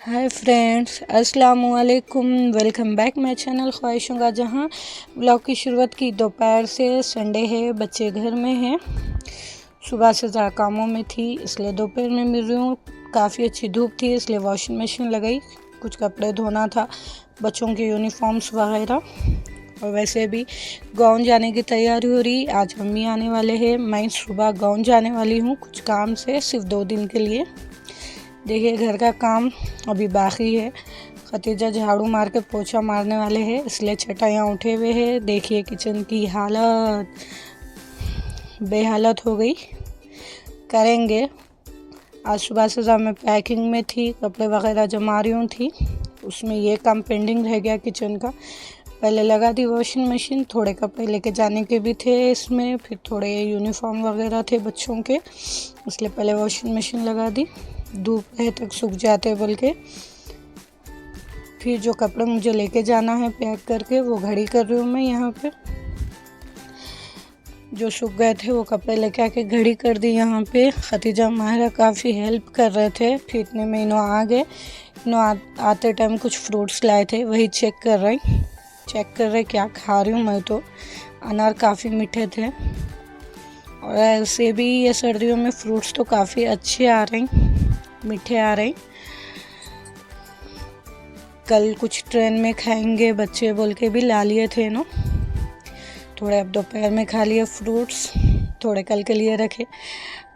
Hi friends, अस्सलाम वालेकुम। Welcome back my channel ख्वाहिशों का जहां। ब्लॉग की शुरुआत की दोपहर से। संडे है, बच्चे घर में हैं। सुबह से ज़्यादा कामों में थी, इसलिए दोपहर में मिल रही हूँ। काफ़ी अच्छी धूप थी, इसलिए वॉशिंग मशीन लगाई। कुछ कपड़े धोना था, बच्चों के यूनिफॉर्म्स वगैरह। और वैसे भी गाँव जाने की तैयारी हो रही। आज मम्मी आने वाले हैं, मैं सुबह गाँव जाने वाली हूँ कुछ काम से, सिर्फ 2 दिन के लिए। देखिए, घर का काम अभी बाकी है। खतीजा झाड़ू मार के पोछा मारने वाले हैं, इसलिए चटाइयाँ उठे हुए हैं। देखिए, किचन की हालत बेहालत हो गई। करेंगे। आज सुबह से जब मैं पैकिंग में थी, कपड़े वगैरह जमा रही हूँ थी, उसमें ये काम पेंडिंग रह गया किचन का। पहले लगा दी वॉशिंग मशीन। थोड़े कपड़े लेके जाने के भी थे इसमें, फिर थोड़े यूनिफॉर्म वगैरह थे बच्चों के, इसलिए पहले वॉशिंग मशीन लगा दी। धूप रहे तक सूख जाते बोल के। फिर जो कपड़े मुझे लेके जाना है पैक करके, वो घड़ी कर रही हूँ मैं यहाँ पे। जो सूख गए थे वो कपड़े लेके आके घड़ी कर दी यहाँ पे। खतीजा माहिरा काफ़ी हेल्प कर रहे थे। फिर इतने में इन्हों आ गए। आते टाइम कुछ फ्रूट्स लाए थे, वही चेक कर रहे क्या खा रही हूँ मैं। तो अनार काफ़ी मीठे थे, और ऐसे भी ये सर्दियों में फ्रूट्स तो काफ़ी अच्छे आ रहे हैं, मीठे आ रहे। कल कुछ ट्रेन में खाएंगे बच्चे बोल के भी ला लिए थे ना। थोड़े अब दोपहर में खा लिए फ्रूट्स, थोड़े कल के लिए रखे।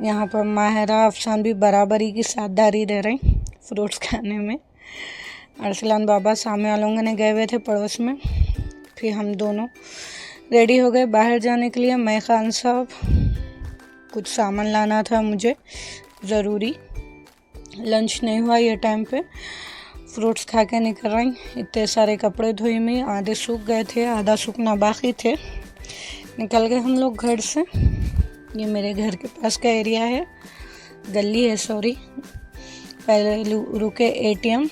यहाँ पर माहिरा अफसान भी बराबरी की साझेदारी दे रहे हैं फ्रूट्स खाने में। अरसलान बाबा सामने वालों ने गए हुए थे पड़ोस में। फिर हम दोनों रेडी हो गए बाहर जाने के लिए। मैं खान साहब, कुछ सामान लाना था मुझे ज़रूरी। लंच नहीं हुआ ये टाइम पे, फ्रूट्स खा के निकल रही। इतने सारे कपड़े धोई में, आधे सूख गए थे, आधा सूखना बाकी थे। निकल गए हम लोग घर से। ये मेरे घर के पास का एरिया है, गली है सॉरी। पहले रुके एटीएम।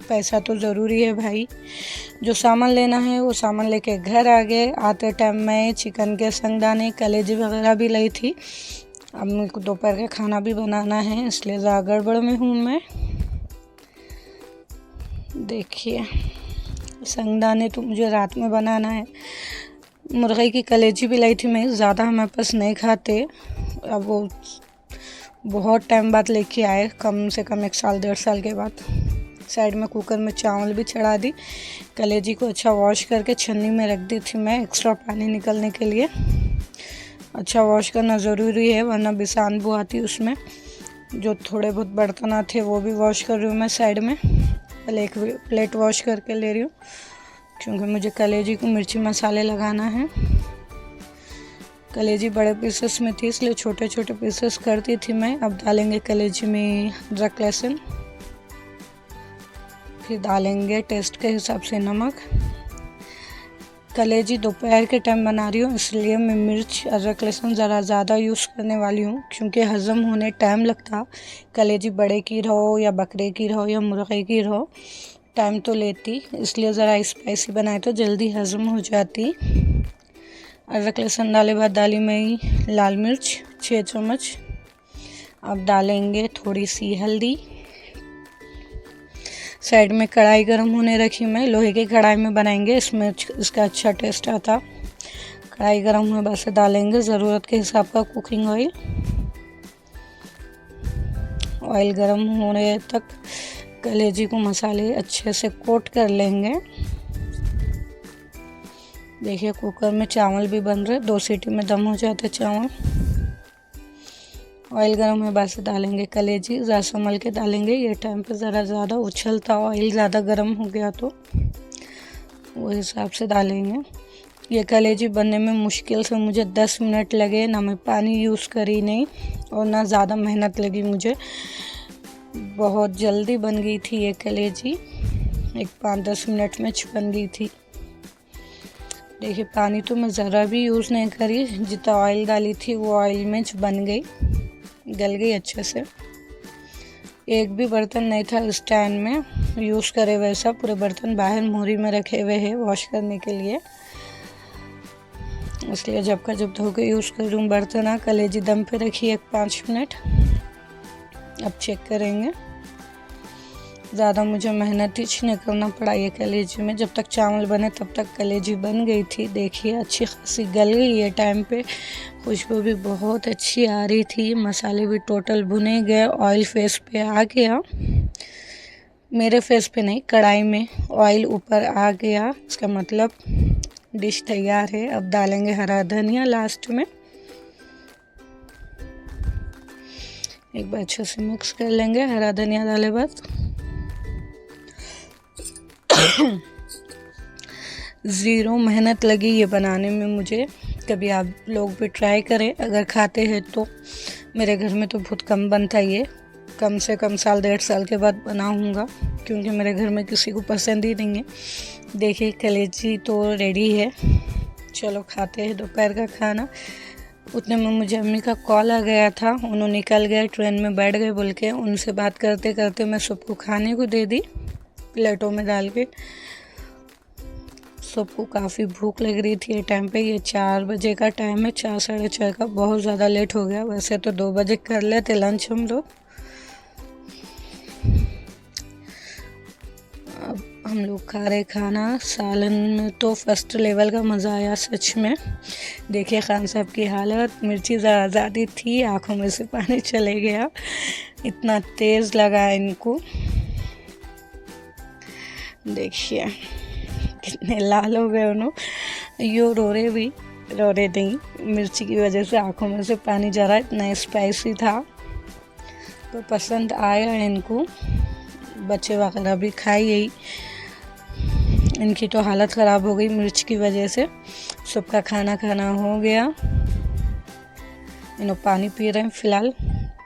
पैसा तो ज़रूरी है भाई। जो सामान लेना है वो सामान लेके घर आ गए। आते टाइम मैं चिकन के संगदाने, कलेजी वगैरह भी लाई थी। अब मेरे को दोपहर का खाना भी बनाना है, इसलिए ज़्यादा गड़बड़ में हूँ मैं। देखिए, संगदाने तो मुझे रात में बनाना है। मुर्गे की कलेजी भी लाई थी मैं, ज़्यादा हमारे पास नहीं खाते। अब वो बहुत टाइम बाद लेके आए, कम से कम 1 साल 1.5 साल के बाद। साइड में कुकर में चावल भी चढ़ा दी। कलेजी को अच्छा वॉश करके छन्नी में रख दी थी मैं, एक्स्ट्रा पानी निकलने के लिए। अच्छा वॉश करना ज़रूरी है, वरना बिसानबू आती उसमें। जो थोड़े बहुत बर्तन थे वो भी वॉश कर रही हूँ मैं साइड में। पहले एक प्लेट वॉश करके ले रही हूँ, क्योंकि मुझे कलेजी को मिर्ची मसाले लगाना है। कलेजी बड़े पीसेस में थी, इसलिए छोटे छोटे पीसेस करती थी मैं। अब डालेंगे कलेजी में अदरक लहसुन, फिर डालेंगे टेस्ट के हिसाब से नमक। कलेजी दोपहर के टाइम बना रही हूँ, इसलिए मैं मिर्च अदरक लहसुन ज़रा ज़्यादा यूज़ करने वाली हूँ, क्योंकि हज़म होने टाइम लगता। कलेजी बड़े की रहो या बकरे की रहो या मुर्गे की रहो, टाइम तो लेती, इसलिए ज़रा स्पाइसी बनाए तो जल्दी हज़म हो जाती। अदरक लहसुन डाले बाद डाली मैं लाल मिर्च 6 चम्मच। अब डालेंगे थोड़ी सी हल्दी। साइड में कढ़ाई गरम होने रखी मैं, लोहे की कढ़ाई में बनाएंगे, इसमें इसका अच्छा टेस्ट आता। कढ़ाई गरम हुए बस डालेंगे ज़रूरत के हिसाब का कुकिंग ऑयल। ऑयल गरम होने तक कलेजी को मसाले अच्छे से कोट कर लेंगे। देखिए, कुकर में चावल भी बन रहे, 2 सीटी में दम हो जाते चावल। ऑयल गरम है, बस डालेंगे कलेजी, ज़्यादा संभल के डालेंगे। ये टाइम पे ज़रा ज़्यादा उछलता, ऑयल ज़्यादा गरम हो गया तो वो हिसाब से डालेंगे। ये कलेजी बनने में मुश्किल से मुझे 10 मिनट लगे, ना मैं पानी यूज़ करी नहीं और ना ज़्यादा मेहनत लगी मुझे। बहुत जल्दी बन गई थी ये कलेजी, एक 5-10 मिनट में बन गई थी। देखिए, पानी तो मैं ज़रा भी यूज़ नहीं करी, जितना ऑयल डाली थी वो ऑयल में बन गई, गल गई अच्छे से। एक भी बर्तन नहीं था इस टाइम में यूज़ करे वैसा, पूरे बर्तन बाहर मोरी में रखे हुए हैं वॉश करने के लिए, इसलिए जब का जब धो के यूज़ कर रही हूँ बर्तन। कलेजी दम पे रखी 1-5 मिनट। अब चेक करेंगे। ज़्यादा मुझे मेहनत ही नहीं करना पड़ा ये कलेजी में। जब तक चावल बने तब तक कलेजी बन गई थी। देखिए अच्छी खासी गल गई है टाइम पे। खुशबू भी बहुत अच्छी आ रही थी। मसाले भी टोटल भुने गए। ऑयल फेस पे आ गया, मेरे फेस पे नहीं, कढ़ाई में ऑयल ऊपर आ गया। इसका मतलब डिश तैयार है। अब डालेंगे हरा धनिया लास्ट में। एक बार अच्छे से मिक्स कर लेंगे हरा धनिया डाले बाद। ज़ीरो मेहनत लगी ये बनाने में मुझे। कभी आप लोग भी ट्राई करें अगर खाते हैं तो। मेरे घर में तो बहुत कम बनता ये, कम से कम साल 1.5 साल के बाद बनाऊंगा, क्योंकि मेरे घर में किसी को पसंद ही नहीं है। देखिए कलेजी तो रेडी है। चलो खाते हैं दोपहर का खाना। उतने में मुझे अम्मी का कॉल आ गया था। उन्होंने निकल गए, ट्रेन में बैठ गए बोल के। उनसे बात करते करते मैं सबको खाने को दे दी प्लेटों में डाल के। सबको काफ़ी भूख लग रही थी ये टाइम पे। ये 4 बजे का टाइम है, 4 साढ़े 4 का। बहुत ज़्यादा लेट हो गया। वैसे तो 2 बजे कर लेते लंच हम लोग। अब हम लोग खा रहे खाना। सालन में तो फर्स्ट लेवल का मज़ा आया सच में। देखिए खान साहब की हालत, मिर्ची ज़्यादा थी, आँखों में से पानी चले गया, इतना तेज़ लगा इनको। देखिए कितने लाल हो गए उन्होंने। यो रो रहे नहीं, मिर्ची की वजह से आँखों में से पानी जा रहा है। इतना स्पाइसी था तो पसंद आया इनको। बच्चे वगैरह भी खाए यही। इनकी तो हालत ख़राब हो गई मिर्च की वजह से। सबका खाना हो गया। इन्हों पानी पी रहे हैं फ़िलहाल।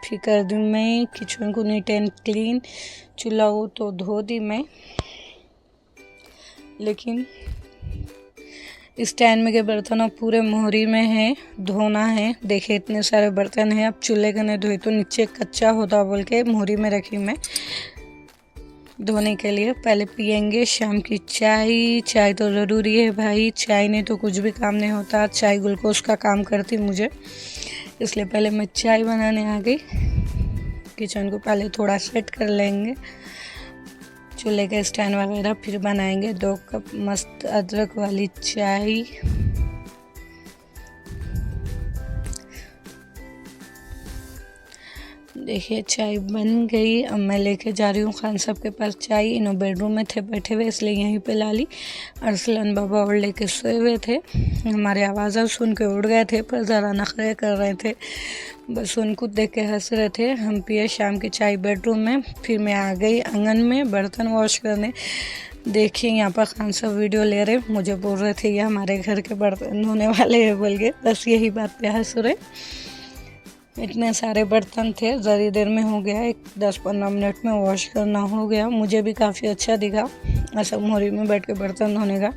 फिर कर दूँ मैं किचन को नीट एंड क्लीन। चूल्हा हो तो धो दी मैं, लेकिन इस टाइम में के बर्तन अब पूरे मोहरी में है, धोना है। देखिए इतने सारे बर्तन हैं। अब चूल्हे का नहीं धोई तो नीचे कच्चा होता बोल के मोहरी में रखी मैं धोने के लिए। पहले पियेंगे शाम की चाय। चाय तो ज़रूरी है भाई, चाय नहीं तो कुछ भी काम नहीं होता। चाय ग्लूकोज का काम करती मुझे, इसलिए पहले मैं चाय बनाने आ गई। किचन को पहले थोड़ा सेट कर लेंगे, चूल्हे का स्टैंड वगैरह। फिर बनाएंगे 2 कप मस्त अदरक वाली चाय। देखिए चाय बन गई। अब मैं लेके जा रही हूँ खान साहब के पास चाय। इन्हों बेडरूम में थे बैठे हुए, इसलिए यहीं पे ला ली। अरसलन बाबा और लेके सोए हुए थे। हमारे आवाज़ सुन के उड़ गए थे, पर ज़रा नखरे कर रहे थे। बस उनको देख के हंस रहे थे। हम पिए शाम की चाय बेडरूम में। फिर मैं आ गई आंगन में बर्तन वॉश करने। देखिए यहाँ पर खान साहब वीडियो ले रहे, मुझे बोल रहे थे ये हमारे घर के बर्तन धोने वाले हैं बोल के। बस यही बात पे हंस रहे। इतने सारे बर्तन थे, ज़री देर में हो गया। 10-15 मिनट में वॉश करना हो गया। मुझे भी काफ़ी अच्छा दिखा ऐसा मोहरी में बैठ के बर्तन धोने का।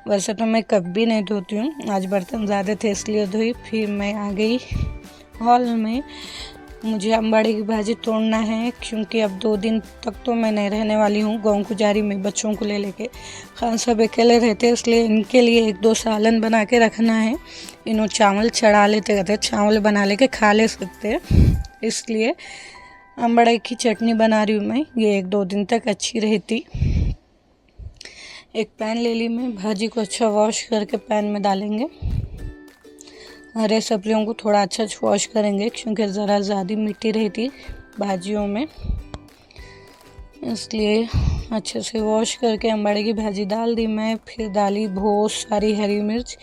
वैसे तो मैं कभी नहीं धोती हूँ, आज बर्तन ज़्यादा थे इसलिए धोई। फिर मैं आ गई हॉल में। मुझे अम्बाड़ी की भाजी तोड़ना है, क्योंकि अब 2 दिन तक तो मैं नहीं रहने वाली हूँ गाँव को जा रही में बच्चों को ले लेके। खान साहब अकेले रहते, इसलिए इनके लिए 1-2 सालन बना के रखना है। इन्हों चावल चढ़ा लेते रहते, चावल बना लेके खा ले सकते, इसलिए अम्बाड़ी की चटनी बना रही हूँ मैं। ये 1-2 दिन तक अच्छी रहती। एक पैन ले ली मैं, भाजी को अच्छा वॉश करके पैन में डालेंगे। हरे सब्जियों को थोड़ा अच्छा वॉश करेंगे, क्योंकि ज़रा ज़्यादा मिट्टी रहती भाजियों में, इसलिए अच्छे से वॉश करके अम्बाड़ी की भाजी डाल दी मैं। फिर डाली बहुत सारी हरी मिर्च,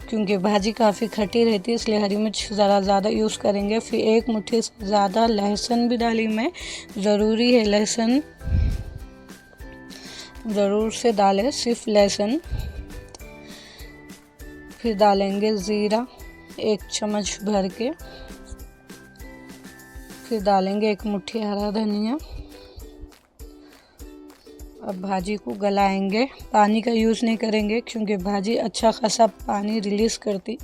क्योंकि भाजी काफ़ी खट्टी रहती है, इसलिए हरी मिर्च ज़रा ज़्यादा यूज़ करेंगे। फिर 1 मुट्ठी से ज़्यादा लहसुन भी डाली मैं। ज़रूरी है लहसुन, ज़रूर से डालें सिर्फ लहसुन। फिर डालेंगे ज़ीरा 1 चम्मच भर के। फिर डालेंगे 1 मुट्ठी हरा धनिया। अब भाजी को गलाएंगे, पानी का यूज़ नहीं करेंगे, क्योंकि भाजी अच्छा खासा पानी रिलीज़ करती,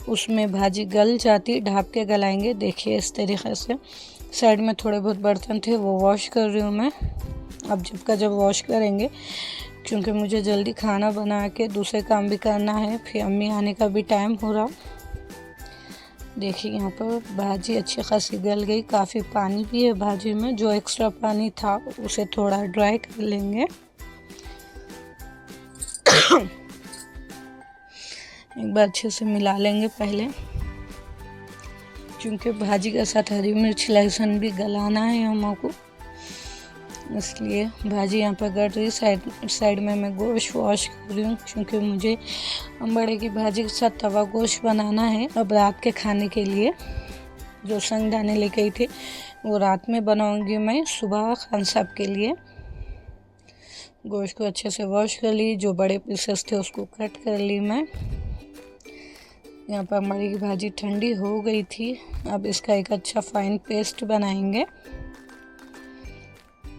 उसमें भाजी गल जाती। ढाँप के गलाएंगे। देखिए इस तरीक़े से। साइड में थोड़े बहुत बर्तन थे वो वॉश कर रही हूँ मैं। अब जब वॉश करेंगे, क्योंकि मुझे जल्दी खाना बना के दूसरे काम भी करना है। फिर अम्मी आने का भी टाइम हो रहा। देखिए यहाँ पर भाजी अच्छी खासी गल गई, काफ़ी पानी भी है भाजी में। जो एक्स्ट्रा पानी था उसे थोड़ा ड्राई कर लेंगे। एक बार अच्छे से मिला लेंगे पहले, क्योंकि भाजी के साथ हरी मिर्च लहसुन भी गलाना है हमको, इसलिए भाजी यहाँ पर गल रही। साइड में मैं गोश्त वॉश कर रही हूँ, क्योंकि मुझे बड़े की भाजी के साथ तवा गोश्त बनाना है अब रात के खाने के लिए। जो संगदाने लेके आई थी वो रात में बनाऊंगी मैं सुबह खान साहब के लिए। गोश्त को अच्छे से वॉश कर ली, जो बड़े पीसेस थे उसको कट कर ली मैं। यहाँ पर हमारी भाजी ठंडी हो गई थी, अब इसका एक अच्छा फाइन पेस्ट बनाएंगे।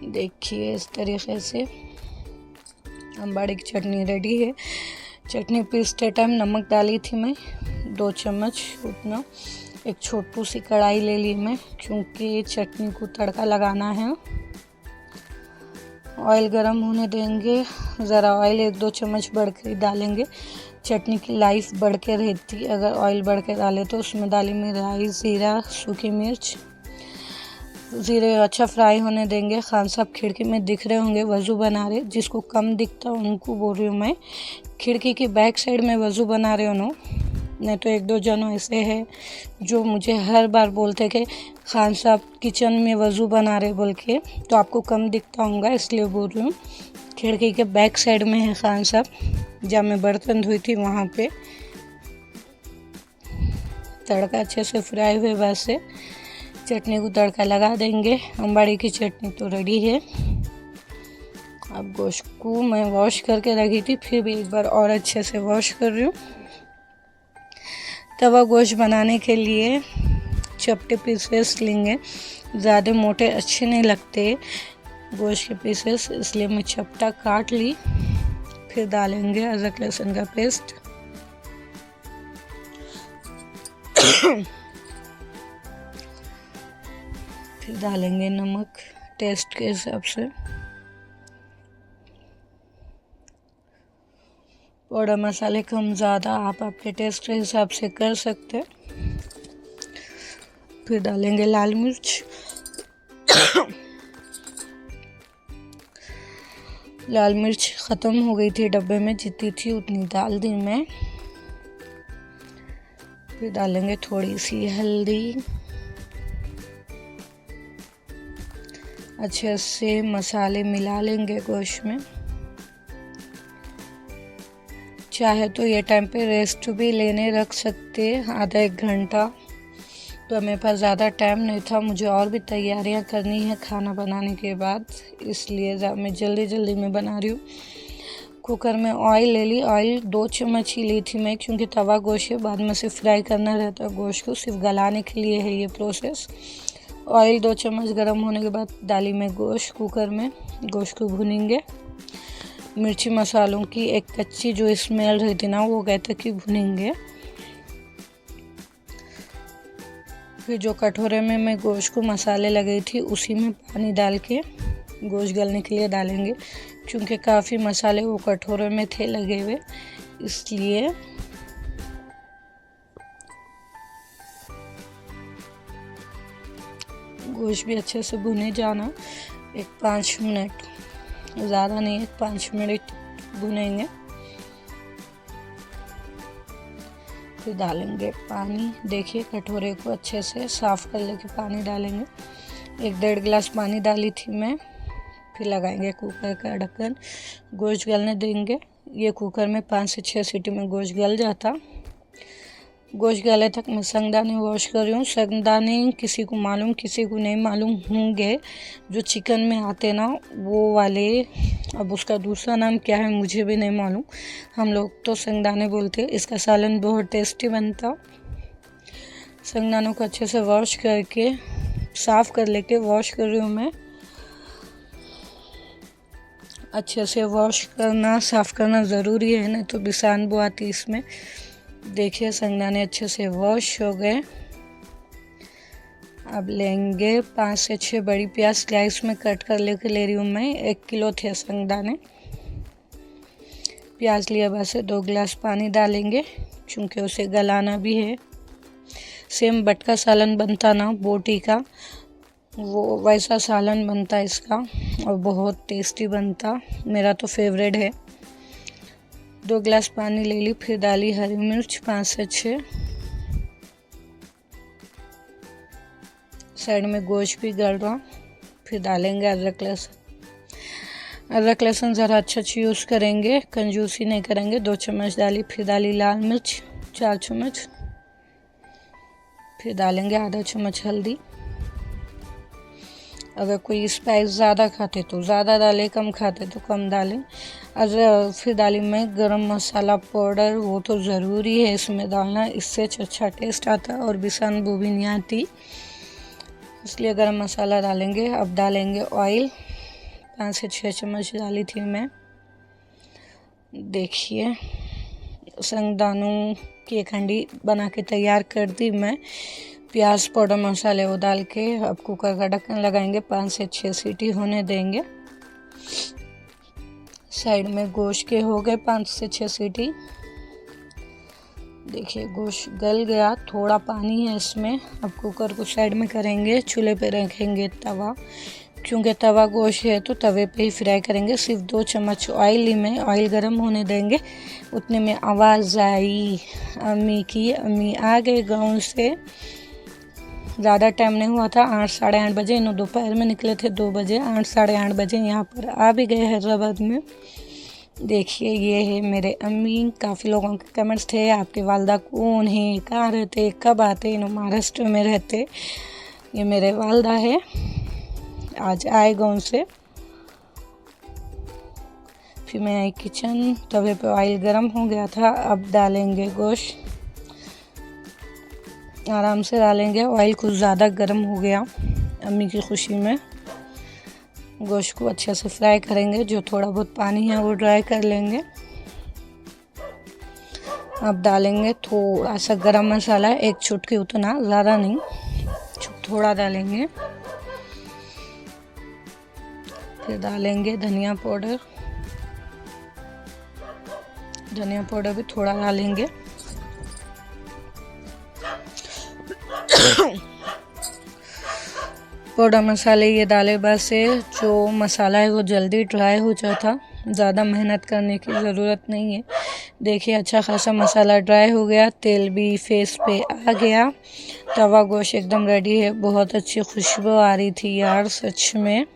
देखिए इस तरीके से अम्बाड़ी की चटनी रेडी है। चटनी पीसते टाइम नमक डाली थी मैं 2 चम्मच उतना। एक छोटू सी कढ़ाई ले ली मैं, क्योंकि चटनी को तड़का लगाना है। ऑयल गरम होने देंगे, ज़रा ऑयल 1-2 चम्मच बढ़ के डालेंगे। चटनी की लाइफ बढ़ के रहती अगर ऑयल बढ़ के डाले तो। उसमें डाली मैं राई, ज़ीरा, सूखी मिर्च। ज़ीरे अच्छा फ्राई होने देंगे। खान साहब खिड़की में दिख रहे होंगे वज़ू बना रहे, जिसको कम दिखता उनको बोल रही हूँ मैं। खिड़की की बैक साइड में वज़ू बना रहे हो। नहीं तो 1-2 जन ऐसे है जो मुझे हर बार बोलते कि खान साहब किचन में वज़ू बना रहे बोल के, तो आपको कम दिखता होगा इसलिए बोल रही हूँ। खिड़की के बैक साइड में है खान साहब, जब मैं बर्तन धोई थी वहाँ पे। तड़का अच्छे से फ्राई हुए बाद से चटनी को तड़का लगा देंगे। अम्बाड़ी की चटनी तो रेडी है। अब गोश्त को मैं वॉश करके रखी थी, फिर भी एक बार और अच्छे से वॉश कर रही हूँ। तवा गोश्त बनाने के लिए चपटे पीसेस लेंगे, ज़्यादा मोटे अच्छे नहीं लगते गोश्त के पीसेस, इसलिए मैं चपटा काट ली। फिर डालेंगे अदरक लहसुन का पेस्ट। फिर डालेंगे नमक टेस्ट के हिसाब से। पाउडर मसाले कम ज़्यादा आप आपके टेस्ट के हिसाब से कर सकते हैं। फिर डालेंगे लाल मिर्च। लाल मिर्च ख़त्म हो गई थी डब्बे में, जितनी थी उतनी डाल दी मैं। फिर डालेंगे थोड़ी सी हल्दी। अच्छे से मसाले मिला लेंगे गोश्त में। चाहे तो ये टाइम पे रेस्ट भी लेने रख सकते आधा 1 घंटा, तो मेरे पास ज़्यादा टाइम नहीं था, मुझे और भी तैयारियां करनी है खाना बनाने के बाद, इसलिए मैं जल्दी में बना रही हूँ। कुकर में ऑयल ले ली। ऑयल 2 चम्मच ही ली थी मैं, क्योंकि तवा गोश्त है, बाद में से फ्राई करना रहता है गोश्त को, सिर्फ गलाने के लिए है ये प्रोसेस। ऑयल 2 चम्मच गर्म होने के बाद डाली मैं गोश्त कुकर में। गोश्त को भुनेंगे। मिर्ची मसालों की एक कच्ची जो स्मेल रहती ना, वो गए तक ही भुनेंगे। फिर जो कटोरे में मैं गोश्त को मसाले लगी थी उसी में पानी डाल के गोश्त गलने के लिए डालेंगे, क्योंकि काफ़ी मसाले वो कटोरे में थे लगे हुए, इसलिए। गोश्त भी अच्छे से भुने जाना, 5 मिनट, ज़्यादा नहीं, 5 मिनट भुनेंगे। फिर डालेंगे पानी। देखिए कटोरे को अच्छे से साफ़ कर लेके पानी डालेंगे। 1-1.5 गिलास पानी डाली थी मैं। फिर लगाएंगे कुकर का ढक्कन, गोश्त गलने देंगे। ये कुकर में 5 से 6 सीटी में गोश्त गल जाता। गोश्त गले तक मैं संगदाने वॉश कर रही हूँ। संगदाने किसी को मालूम, किसी को नहीं मालूम होंगे, जो चिकन में आते ना वो वाले। अब उसका दूसरा नाम क्या है मुझे भी नहीं मालूम, हम लोग तो संगदाने बोलते हैं। इसका सालन बहुत टेस्टी बनता। संगदानों को अच्छे से वॉश करके साफ़ कर लेके वॉश कर रही हूँ मैं। अच्छे से वॉश करना, साफ़ करना ज़रूरी है, नहीं तो बिसान बो आती इसमें। देखिए संगदाने अच्छे से वॉश हो गए। अब लेंगे 5 से 6 बड़ी प्याज स्लाइस में कट कर लेके ले रही हूँ मैं। 1 किलो थे संगदाने। प्याज लिया बाद से 2 गिलास पानी डालेंगे, क्योंकि उसे गलाना भी है। सेम बटका सालन बनता ना बोटी का, वो वैसा सालन बनता इसका और बहुत टेस्टी बनता। मेरा तो फेवरेट है। 2 गिलास पानी ले ली, फिर डाली हरी मिर्च 5 से 6। साइड में गोश्त भी गल रहा, फिर डालेंगे अदरक लहसुन। अदरक लहसुन ज़रा अच्छा यूज़ करेंगे, कंजूसी नहीं करेंगे। 2 चम्मच डाली, फिर डाली लाल मिर्च 4 चम्मच, फिर डालेंगे आधा चम्मच हल्दी। अगर कोई स्पाइस ज़्यादा खाते तो ज़्यादा डालें, कम खाते तो कम डालें। फिर डाली मैं गरम मसाला पाउडर, वो तो ज़रूरी है इसमें डालना, इससे अच्छा टेस्ट आता और बिसान भी नहीं आती, इसलिए गरम मसाला डालेंगे। अब डालेंगे ऑयल, 5 से 6 चम्मच डाली थी मैं। देखिए संगदानों की एक हंडी बना के तैयार कर दी मैं। प्याज पाउडर मसाले वो डाल के अब कुकर का ढक्कन लगाएंगे, 5 से 6 सीटी होने देंगे। साइड में गोश्त के हो गए 5 से 6 सीटी। देखिए गोश्त गल गया, थोड़ा पानी है इसमें। अब कुकर को साइड में करेंगे, चूल्हे पे रखेंगे तवा, क्योंकि तवा गोश्त है तो तवे पे ही फ्राई करेंगे। सिर्फ 2 चम्मच ऑयल ली मैं, ऑयल गर्म होने देंगे। उतने में आवाज़ आई अम्मी की। अम्मी आ गए गाँव से, ज़्यादा टाइम नहीं हुआ था, 8 साढ़े 8 बजे। इन्हों दोपहर में निकले थे 2 बजे, 8 साढ़े 8 बजे यहाँ पर आ भी गए हैदराबाद में। देखिए ये है मेरे अम्मी। काफ़ी लोगों के कमेंट्स थे आपके वालदा कौन है, कहाँ रहते, कब आते। इन्हों महाराष्ट्र में रहते। ये मेरे वालदा है, आज आए गाँव से। फिर मैं आई किचन, तवे पे ऑयल गरम हो गया था। अब डालेंगे गोश्त, आराम से डालेंगे। ऑयल कुछ ज़्यादा गर्म हो गया अम्मी की खुशी में। गोश्त को अच्छे से फ्राई करेंगे, जो थोड़ा बहुत पानी है वो ड्राई कर लेंगे। अब डालेंगे थोड़ा सा गरम मसाला, 1 चुटकी, उतना ज़्यादा नहीं, थोड़ा डालेंगे। फिर डालेंगे धनिया पाउडर, धनिया पाउडर भी थोड़ा डालेंगे। पाउडर मसाले ये डाले बस से जो मसाला है वो जल्दी ड्राई हो जाता, ज़्यादा मेहनत करने की ज़रूरत नहीं है। देखिए अच्छा खासा मसाला ड्राई हो गया, तेल भी फेस पे आ गया। तवा गोश्त एकदम रेडी है। बहुत अच्छी खुशबू आ रही थी यार सच में।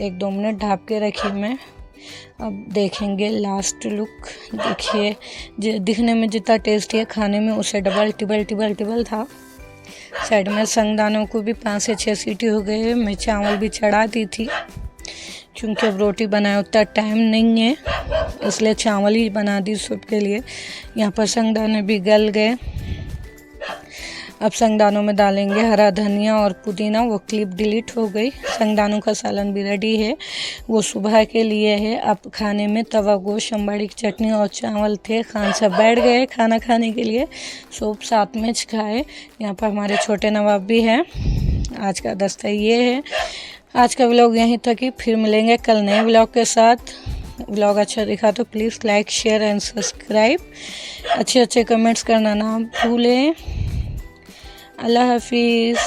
1-2 मिनट ढाँप के रखी मैं। अब देखेंगे लास्ट लुक। देखिए दिखने में जितना टेस्टी है, खाने में उससे डबल टिबल था। साइड में संगदानों को भी 5 से 6 सीटी हो गए। मैं चावल भी चढ़ा दी थी, क्योंकि अब रोटी बनाए उतना टाइम नहीं है, इसलिए चावल ही बना दी सूप के लिए। यहाँ पर संगदाने भी गल गए। अब संगदानों में डालेंगे हरा धनिया और पुदीना, वो क्लिप डिलीट हो गई। संगदानों का सालन भी रेडी है, वो सुबह के लिए है। अब खाने में तवा गोश्त, अंबाड़ी की चटनी और चावल थे। खान सब बैठ गए खाना खाने के लिए, सूप साथ में खाए। यहाँ पर हमारे छोटे नवाब भी हैं। आज का दस्ता ये है। आज का व्लॉग यहीं तक ही, फिर मिलेंगे कल नए व्लॉग के साथ। व्लॉग अच्छा दिखा तो please like share and subscribe. अच्छे कमेंट्स करना ना भूलें। अल्लाह हाफिज़।